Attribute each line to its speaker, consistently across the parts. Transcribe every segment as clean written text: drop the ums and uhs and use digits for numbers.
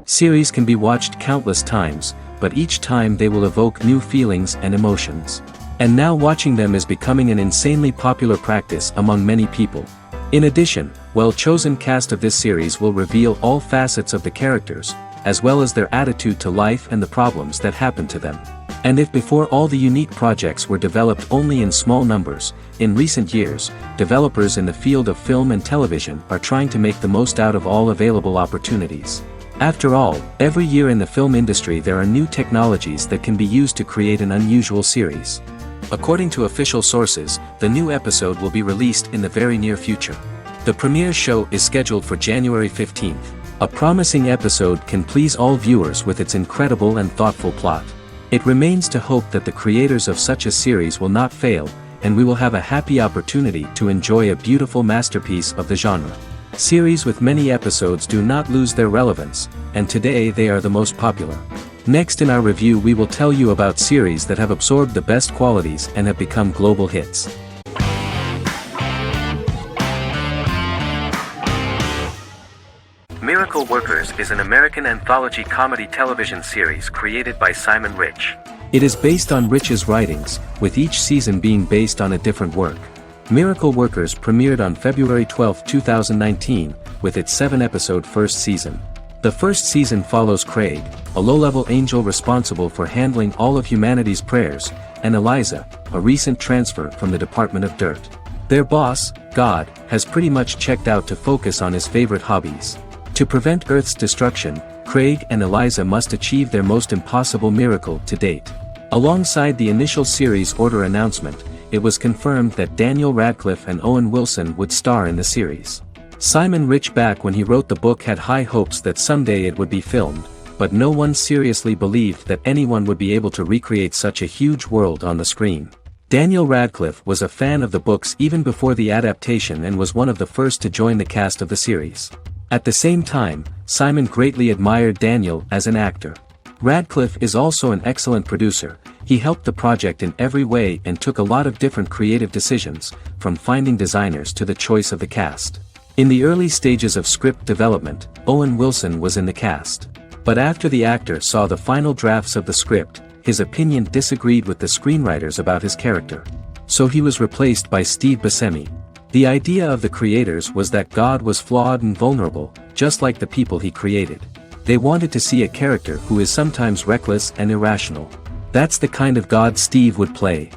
Speaker 1: Series can be watched countless times, but each time they will evoke new feelings and emotions. And now watching them is becoming an insanely popular practice among many people. In addition, well-chosen cast of this series will reveal all facets of the characters, as well as their attitude to life and the problems that happen to them. And if before all the unique projects were developed only in small numbers, in recent years, developers in the field of film and television are trying to make the most out of all available opportunities. After all, every year in the film industry there are new technologies that can be used to create an unusual series. According to official sources, the new episode will be released in the very near future. The premiere show is scheduled for January 15th. A promising episode can please all viewers with its incredible and thoughtful plot. It remains to hope that the creators of such a series will not fail, and we will have a happy opportunity to enjoy a beautiful masterpiece of the genre. Series with many episodes do not lose their relevance, and today they are the most popular. Next in our review we will tell you about series that have absorbed the best qualities and have become global hits. Miracle Workers is an American anthology comedy television series created by Simon Rich. It is based on Rich's writings, with each season being based on a different work. Miracle Workers premiered on February 12, 2019, with its 7-episode first season. The first season follows Craig, a low-level angel responsible for handling all of humanity's prayers, and Eliza, a recent transfer from the Department of Dirt. Their boss, God, has pretty much checked out to focus on his favorite hobbies. To prevent Earth's destruction, Craig and Eliza must achieve their most impossible miracle to date. Alongside the initial series order announcement, it was confirmed that Daniel Radcliffe and Owen Wilson would star in the series. Simon Rich back when he wrote the book had high hopes that someday it would be filmed, but no one seriously believed that anyone would be able to recreate such a huge world on the screen. Daniel Radcliffe was a fan of the books even before the adaptation and was one of the first to join the cast of the series. At the same time, Simon greatly admired Daniel as an actor. Radcliffe is also an excellent producer. He helped the project in every way and took a lot of different creative decisions, from finding designers to the choice of the cast. In the early stages of script development, Owen Wilson was in the cast. But after the actor saw the final drafts of the script, his opinion disagreed with the screenwriters about his character. So he was replaced by Steve Buscemi. The idea of the creators was that God was flawed and vulnerable, just like the people he created. They wanted to see a character who is sometimes reckless and irrational. That's the kind of God Steve would play.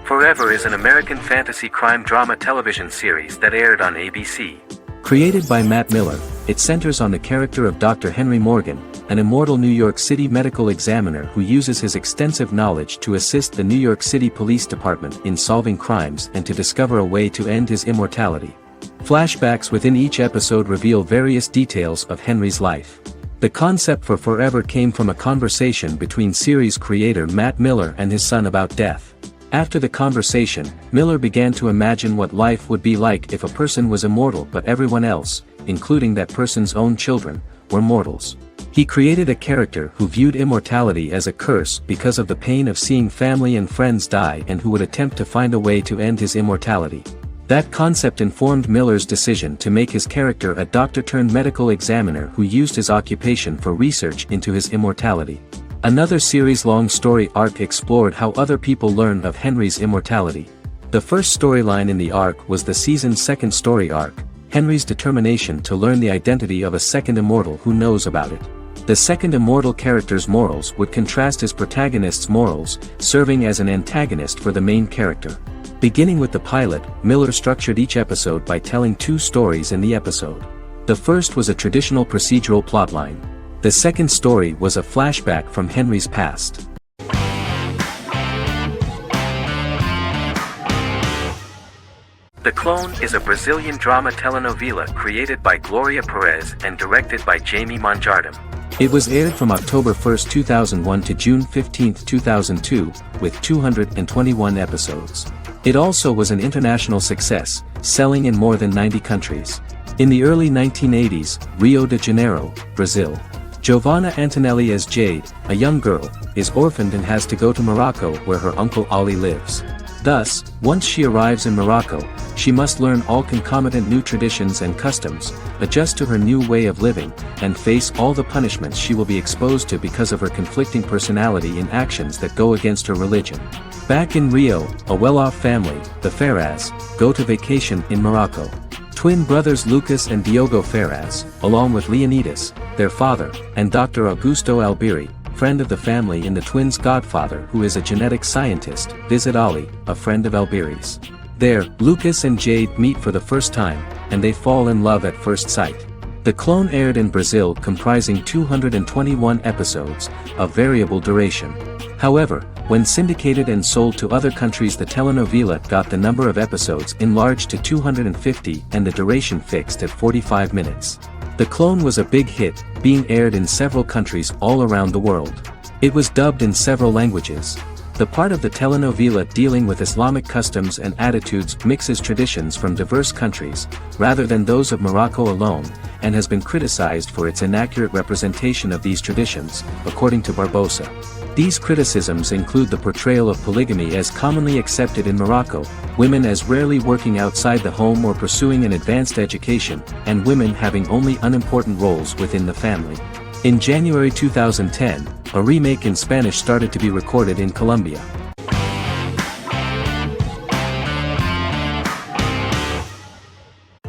Speaker 1: Forever is an American fantasy crime drama television series that aired on ABC. Created by Matt Miller, it centers on the character of Dr. Henry Morgan, an immortal New York City medical examiner who uses his extensive knowledge to assist the New York City Police Department in solving crimes and to discover a way to end his immortality. Flashbacks within each episode reveal various details of Henry's life. The concept for Forever came from a conversation between series creator Matt Miller and his son about death. After the conversation, Miller began to imagine what life would be like if a person was immortal but everyone else, including that person's own children, were mortals. He created a character who viewed immortality as a curse because of the pain of seeing family and friends die and who would attempt to find a way to end his immortality. That concept informed Miller's decision to make his character a doctor-turned-medical examiner who used his occupation for research into his immortality. Another series-long story arc explored how other people learned of Henry's immortality. The first storyline in the arc was the season's second story arc, Henry's determination to learn the identity of a second immortal who knows about it. The second immortal character's morals would contrast his protagonist's morals, serving as an antagonist for the main character. Beginning with the pilot, Miller structured each episode by telling two stories in the episode. The first was a traditional procedural plotline. The second story was a flashback from Henry's past. The Clone is a Brazilian drama telenovela created by Gloria Perez and directed by Jamie Monjardim. It was aired from October 1, 2001 to June 15, 2002, with 221 episodes. It also was an international success, selling in more than 90 countries. In the early 1980s, Rio de Janeiro, Brazil. Giovanna Antonelli as Jade, a young girl, is orphaned and has to go to Morocco where her uncle Ali lives. Thus, once she arrives in Morocco, she must learn all concomitant new traditions and customs, adjust to her new way of living, and face all the punishments she will be exposed to because of her conflicting personality in actions that go against her religion. Back in Rio, a well-off family, the Ferraz, go to vacation in Morocco. Twin brothers Lucas and Diogo Ferraz, along with Leonidas, their father, and Dr. Augusto Albiri, friend of the family and the twins' godfather who is a genetic scientist, visit Ali, a friend of Albiri's. There, Lucas and Jade meet for the first time, and they fall in love at first sight. The clone aired in Brazil comprising 221 episodes, of variable duration. However, when syndicated and sold to other countries, the telenovela got the number of episodes enlarged to 250 and the duration fixed at 45 minutes. The clone was a big hit, being aired in several countries all around the world. It was dubbed in several languages. The part of the telenovela dealing with Islamic customs and attitudes mixes traditions from diverse countries, rather than those of Morocco alone, and has been criticized for its inaccurate representation of these traditions, according to Barbosa. These criticisms include the portrayal of polygamy as commonly accepted in Morocco, women as rarely working outside the home or pursuing an advanced education, and women having only unimportant roles within the family. In January 2010, a remake in Spanish started to be recorded in Colombia.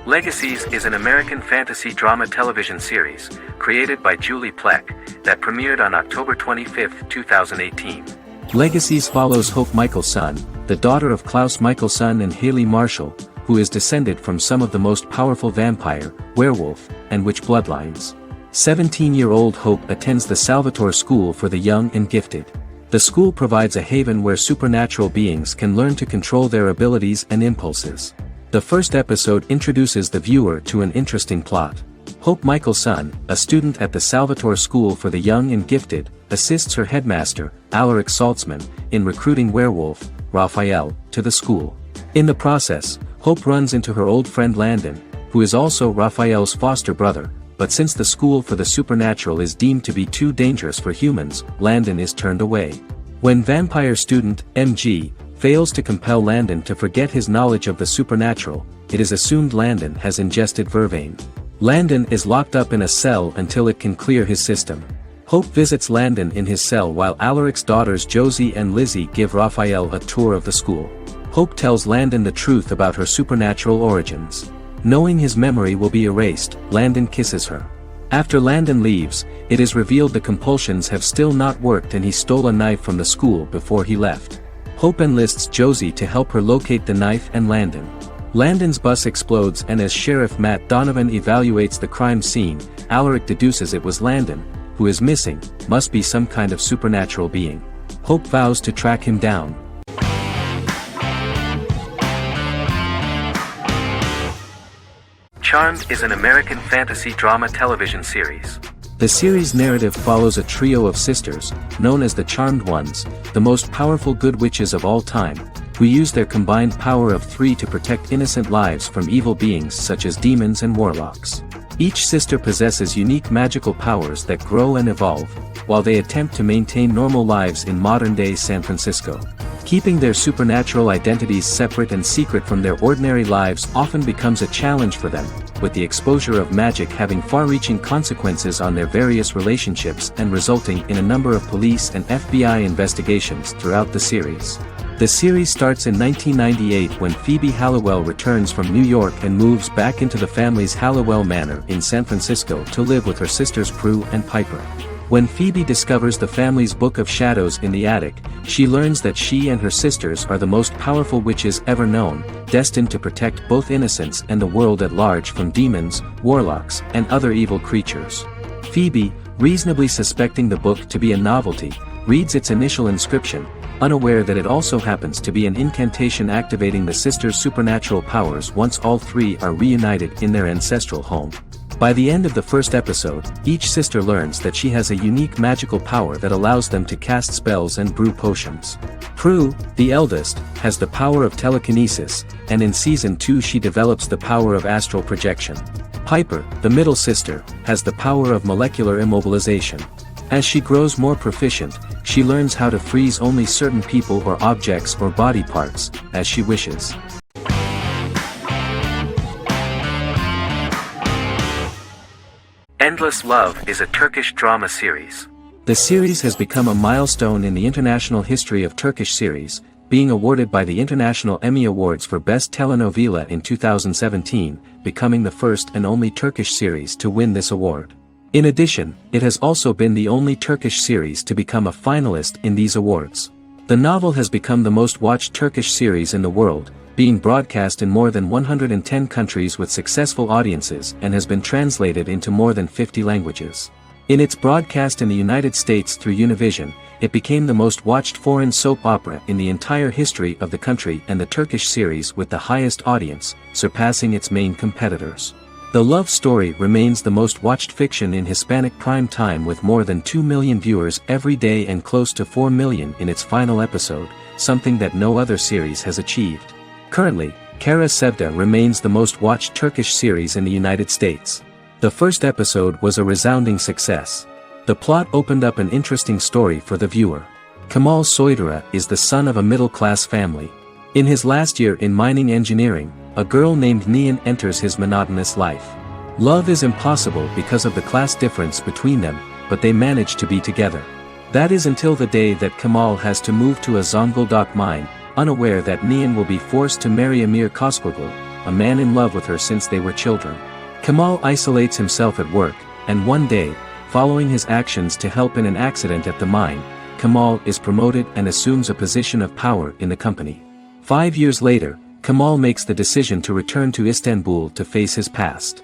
Speaker 1: Legacies is an American fantasy drama television series, created by Julie Plec, that premiered on October 25, 2018. Legacies follows Hope Michelson, the daughter of Klaus Michelson and Haley Marshall, who is descended from some of the most powerful vampire, werewolf, and witch bloodlines. 17-year-old Hope attends the Salvatore School for the Young and Gifted. The school provides a haven where supernatural beings can learn to control their abilities and impulses. The first episode introduces the viewer to an interesting plot. Hope Michelson, a student at the Salvatore School for the Young and Gifted, assists her headmaster, Alaric Saltzman, in recruiting werewolf, Raphael, to the school. In the process, Hope runs into her old friend Landon, who is also Raphael's foster brother, but since the school for the supernatural is deemed to be too dangerous for humans, Landon is turned away. When vampire student, MG, fails to compel Landon to forget his knowledge of the supernatural, it is assumed Landon has ingested vervain. Landon is locked up in a cell until it can clear his system. Hope visits Landon in his cell while Alaric's daughters Josie and Lizzie give Raphael a tour of the school. Hope tells Landon the truth about her supernatural origins. Knowing his memory will be erased, Landon kisses her. After Landon leaves, it is revealed the compulsions have still not worked and he stole a knife from the school before he left. Hope enlists Josie to help her locate the knife and Landon. Landon's bus explodes and as Sheriff Matt Donovan evaluates the crime scene, Alaric deduces it was Landon, who is missing, must be some kind of supernatural being. Hope vows to track him down. Charmed is an American fantasy drama television series. The series' narrative follows a trio of sisters, known as the Charmed Ones, the most powerful good witches of all time, who use their combined power of 3 to protect innocent lives from evil beings such as demons and warlocks. Each sister possesses unique magical powers that grow and evolve, while they attempt to maintain normal lives in modern-day San Francisco. Keeping their supernatural identities separate and secret from their ordinary lives often becomes a challenge for them, with the exposure of magic having far-reaching consequences on their various relationships and resulting in a number of police and FBI investigations throughout the series. The series starts in 1998 when Phoebe Halliwell returns from New York and moves back into the family's Halliwell Manor in San Francisco to live with her sisters Prue and Piper. When Phoebe discovers the family's Book of Shadows in the attic, she learns that she and her sisters are the most powerful witches ever known, destined to protect both innocents and the world at large from demons, warlocks, and other evil creatures. Phoebe, reasonably suspecting the book to be a novelty, reads its initial inscription, unaware that it also happens to be an incantation activating the sisters' supernatural powers once all 3 are reunited in their ancestral home. By the end of the first episode, each sister learns that she has a unique magical power that allows them to cast spells and brew potions. Prue, the eldest, has the power of telekinesis, and in Season 2 she develops the power of astral projection. Piper, the middle sister, has the power of molecular immobilization. As she grows more proficient, she learns how to freeze only certain people or objects or body parts, as she wishes. Endless Love is a Turkish drama series. The series has become a milestone in the international history of Turkish series, being awarded by the International Emmy Awards for Best Telenovela in 2017, becoming the first and only Turkish series to win this award. In addition, it has also been the only Turkish series to become a finalist in these awards. The novel has become the most watched Turkish series in the world, being broadcast in more than 110 countries with successful audiences and has been translated into more than 50 languages. In its broadcast in the United States through Univision, it became the most watched foreign soap opera in the entire history of the country and the Turkish series with the highest audience, surpassing its main competitors. The love story remains the most watched fiction in Hispanic prime time with more than 2 million viewers every day and close to 4 million in its final episode, something that no other series has achieved. Currently, Kara Sevda remains the most watched Turkish series in the United States. The first episode was a resounding success. The plot opened up an interesting story for the viewer. Kemal Soydura is the son of a middle-class family. In his last year in mining engineering, a girl named Nihan enters his monotonous life. Love is impossible because of the class difference between them, but they manage to be together. That is until the day that Kemal has to move to a Zonguldak mine, unaware that Nihan will be forced to marry Amir Koskoglu, a man in love with her since they were children. Kemal isolates himself at work, and one day, following his actions to help in an accident at the mine, Kemal is promoted and assumes a position of power in the company. 5 years later, Kemal makes the decision to return to Istanbul to face his past.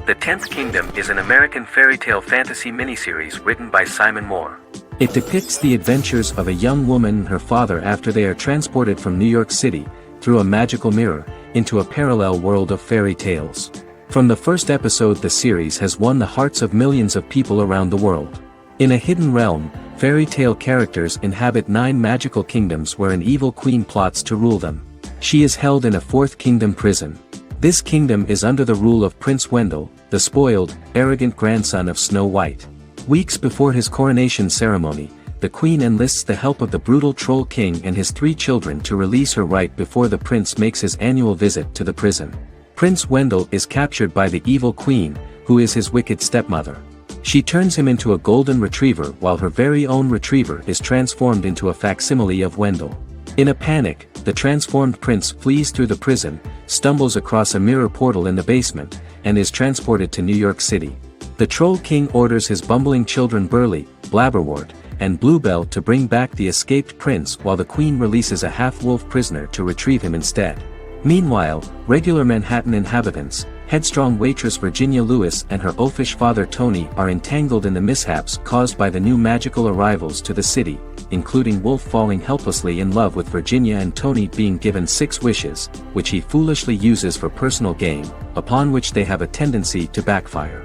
Speaker 1: The Tenth Kingdom is an American fairy tale fantasy miniseries written by Simon Moore. It depicts the adventures of a young woman and her father after they are transported from New York City, through a magical mirror, into a parallel world of fairy tales. From the first episode, the series has won the hearts of millions of people around the world. In a hidden realm, fairy tale characters inhabit 9 magical kingdoms where an evil queen plots to rule them. She is held in a 4th kingdom prison. This kingdom is under the rule of Prince Wendell, the spoiled, arrogant grandson of Snow White. Weeks before his coronation ceremony, the queen enlists the help of the brutal Troll King and his 3 children to release her right before the prince makes his annual visit to the prison. Prince Wendell is captured by the evil queen, who is his wicked stepmother. She turns him into a golden retriever while her very own retriever is transformed into a facsimile of Wendell. In a panic, the transformed prince flees through the prison, stumbles across a mirror portal in the basement, and is transported to New York City. The Troll King orders his bumbling children Burly, Blabberwort, and Bluebell to bring back the escaped prince while the queen releases a half-wolf prisoner to retrieve him instead. Meanwhile, regular Manhattan inhabitants, headstrong waitress Virginia Lewis and her oafish father Tony are entangled in the mishaps caused by the new magical arrivals to the city, including Wolf falling helplessly in love with Virginia and Tony being given 6 wishes, which he foolishly uses for personal gain, upon which they have a tendency to backfire.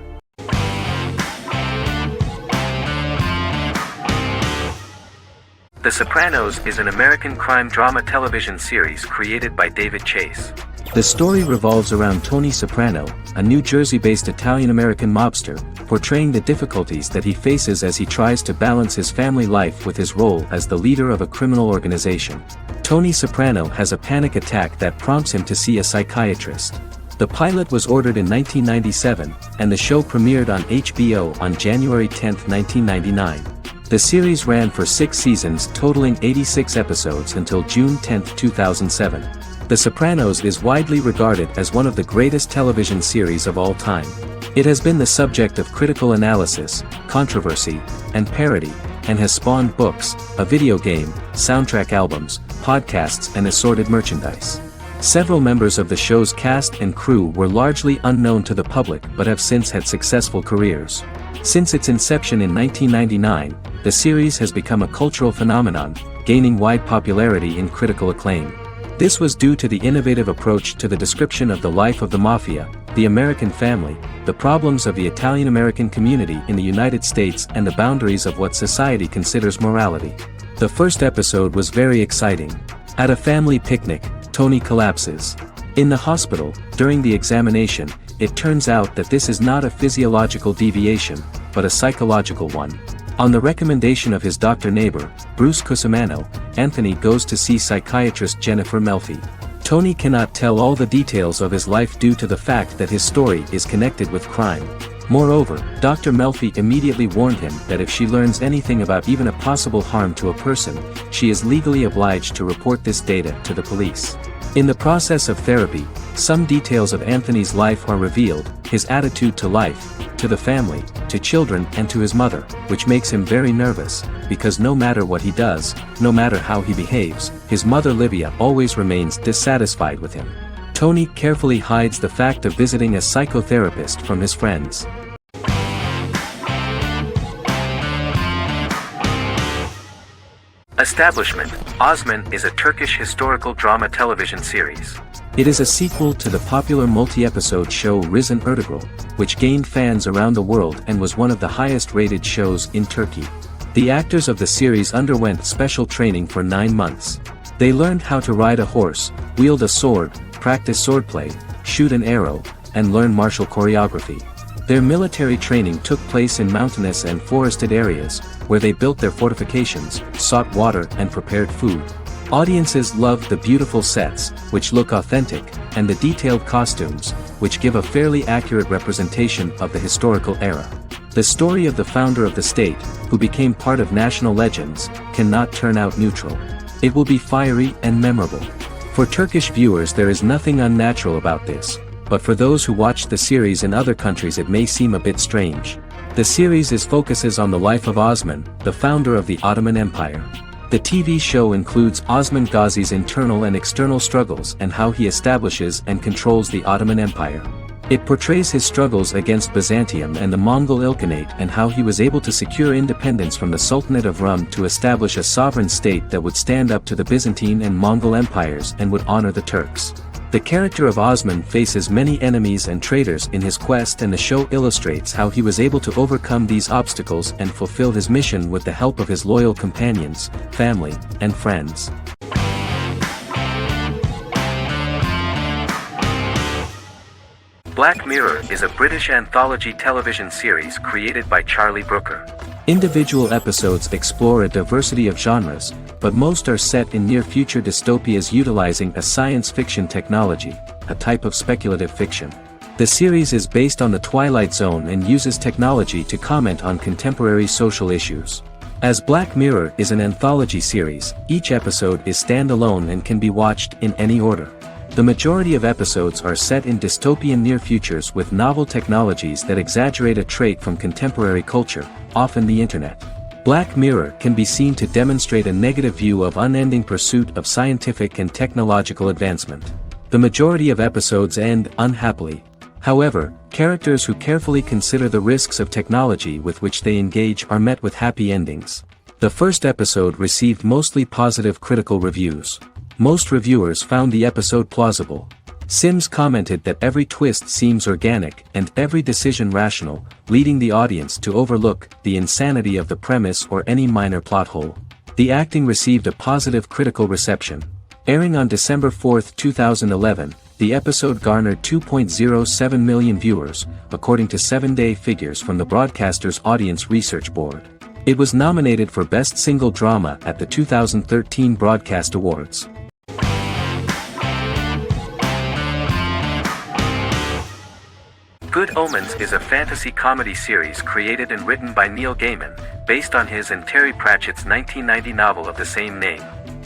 Speaker 1: The Sopranos is an American crime drama television series created by David Chase. The story revolves around Tony Soprano, a New Jersey-based Italian-American mobster, portraying the difficulties that he faces as he tries to balance his family life with his role as the leader of a criminal organization. Tony Soprano has a panic attack that prompts him to see a psychiatrist. The pilot was ordered in 1997, and the show premiered on HBO on January 10, 1999. The series ran for 6 seasons totaling 86 episodes until June 10, 2007. The Sopranos is widely regarded as one of the greatest television series of all time. It has been the subject of critical analysis, controversy, and parody, and has spawned books, a video game, soundtrack albums, podcasts and assorted merchandise. Several members of the show's cast and crew were largely unknown to the public but have since had successful careers. Since its inception in 1999, the series has become a cultural phenomenon, gaining wide popularity and critical acclaim. This was due to the innovative approach to the description of the life of the mafia, the American family, the problems of the Italian-American community in the United States and the boundaries of what society considers morality. The first episode was very exciting. At a family picnic, Tony collapses. In the hospital, during the examination, it turns out that this is not a physiological deviation, but a psychological one. On the recommendation of his doctor neighbor, Bruce Cusimano, Anthony goes to see psychiatrist Jennifer Melfi. Tony cannot tell all the details of his life due to the fact that his story is connected with crime. Moreover, Dr. Melfi immediately warned him that if she learns anything about even a possible harm to a person, she is legally obliged to report this data to the police. In the process of therapy, some details of Anthony's life are revealed, his attitude to life, to the family, to children and to his mother, which makes him very nervous, because no matter what he does, no matter how he behaves, his mother Livia always remains dissatisfied with him. Tony carefully hides the fact of visiting a psychotherapist from his friends. Establishment: Osman is a Turkish historical drama television series. It is a sequel to the popular multi-episode show Risen Ertugrul, which gained fans around the world and was one of the highest-rated shows in Turkey. The actors of the series underwent special training for 9 months. They learned how to ride a horse, wield a sword, practice swordplay, shoot an arrow, and learn martial choreography. Their military training took place in mountainous and forested areas, where they built their fortifications, sought water and prepared food. Audiences loved the beautiful sets, which look authentic, and the detailed costumes, which give a fairly accurate representation of the historical era. The story of the founder of the state, who became part of national legends, cannot turn out neutral. It will be fiery and memorable. For Turkish viewers there is nothing unnatural about this, but for those who watch the series in other countries it may seem a bit strange. The series focuses on the life of Osman, the founder of the Ottoman Empire. The TV show includes Osman Ghazi's internal and external struggles and how he establishes and controls the Ottoman Empire. It portrays his struggles against Byzantium and the Mongol Ilkhanate and how he was able to secure independence from the Sultanate of Rum to establish a sovereign state that would stand up to the Byzantine and Mongol empires and would honor the Turks. The character of Osman faces many enemies and traitors in his quest, and the show illustrates how he was able to overcome these obstacles and fulfill his mission with the help of his loyal companions, family, and friends. Black Mirror is a British anthology television series created by Charlie Brooker. Individual episodes explore a diversity of genres, but most are set in near-future dystopias utilizing a science fiction technology, a type of speculative fiction. The series is based on the Twilight Zone and uses technology to comment on contemporary social issues. As Black Mirror is an anthology series, each episode is standalone and can be watched in any order. The majority of episodes are set in dystopian near futures with novel technologies that exaggerate a trait from contemporary culture, often the internet. Black Mirror can be seen to demonstrate a negative view of unending pursuit of scientific and technological advancement. The majority of episodes end unhappily. However, characters who carefully consider the risks of technology with which they engage are met with happy endings. The first episode received mostly positive critical reviews. Most reviewers found the episode plausible. Sims commented that every twist seems organic and every decision rational, leading the audience to overlook the insanity of the premise or any minor plot hole. The acting received a positive critical reception. Airing on December 4, 2011, the episode garnered 2.07 million viewers, according to 7-day figures from the broadcaster's Audience Research Board. It was nominated for Best Single Drama at the 2013 Broadcast Awards. Good Omens is a fantasy comedy series created and written by Neil Gaiman, based on his and Terry Pratchett's 1990 novel of the same name.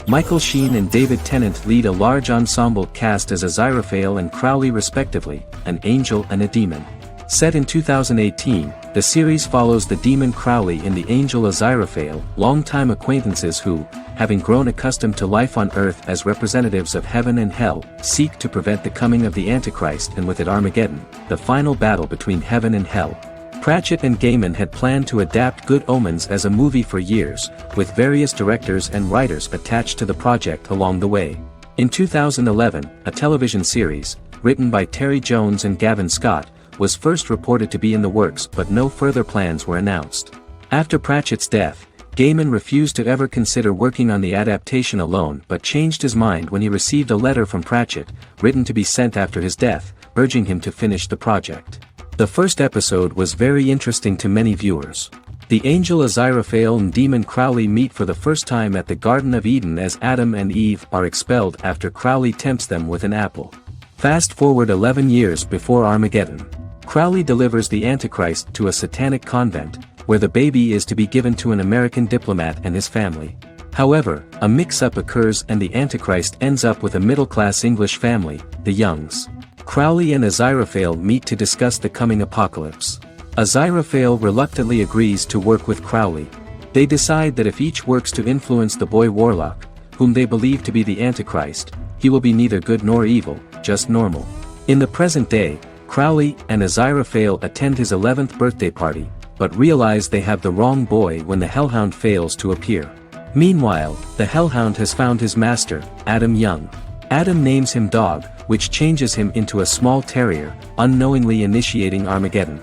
Speaker 1: Michael Sheen and David Tennant lead a large ensemble cast as Aziraphale and Crowley respectively, an angel and a demon. Set in 2018, the series follows the demon Crowley and the angel Aziraphale, longtime acquaintances who, having grown accustomed to life on Earth as representatives of heaven and hell, seek to prevent the coming of the Antichrist and with it Armageddon, the final battle between heaven and hell. Pratchett and Gaiman had planned to adapt Good Omens as a movie for years, with various directors and writers attached to the project along the way. In 2011, a television series, written by Terry Jones and Gavin Scott, was first reported to be in the works, but no further plans were announced. After Pratchett's death, Gaiman refused to ever consider working on the adaptation alone but changed his mind when he received a letter from Pratchett, written to be sent after his death, urging him to finish the project. The first episode was very interesting to many viewers. The angel Aziraphale and demon Crowley meet for the first time at the Garden of Eden as Adam and Eve are expelled after Crowley tempts them with an apple. Fast forward 11 years before Armageddon. Crowley delivers the Antichrist to a satanic convent, where the baby is to be given to an American diplomat and his family. However, a mix-up occurs and the Antichrist ends up with a middle-class English family, the Youngs. Crowley and Aziraphale meet to discuss the coming apocalypse. Aziraphale reluctantly agrees to work with Crowley. They decide that if each works to influence the boy warlock, whom they believe to be the Antichrist, he will be neither good nor evil, just normal. In the present day, Crowley and Aziraphale attend his 11th birthday party, but realize they have the wrong boy when the Hellhound fails to appear. Meanwhile, the Hellhound has found his master, Adam Young. Adam names him Dog, which changes him into a small terrier, unknowingly initiating Armageddon.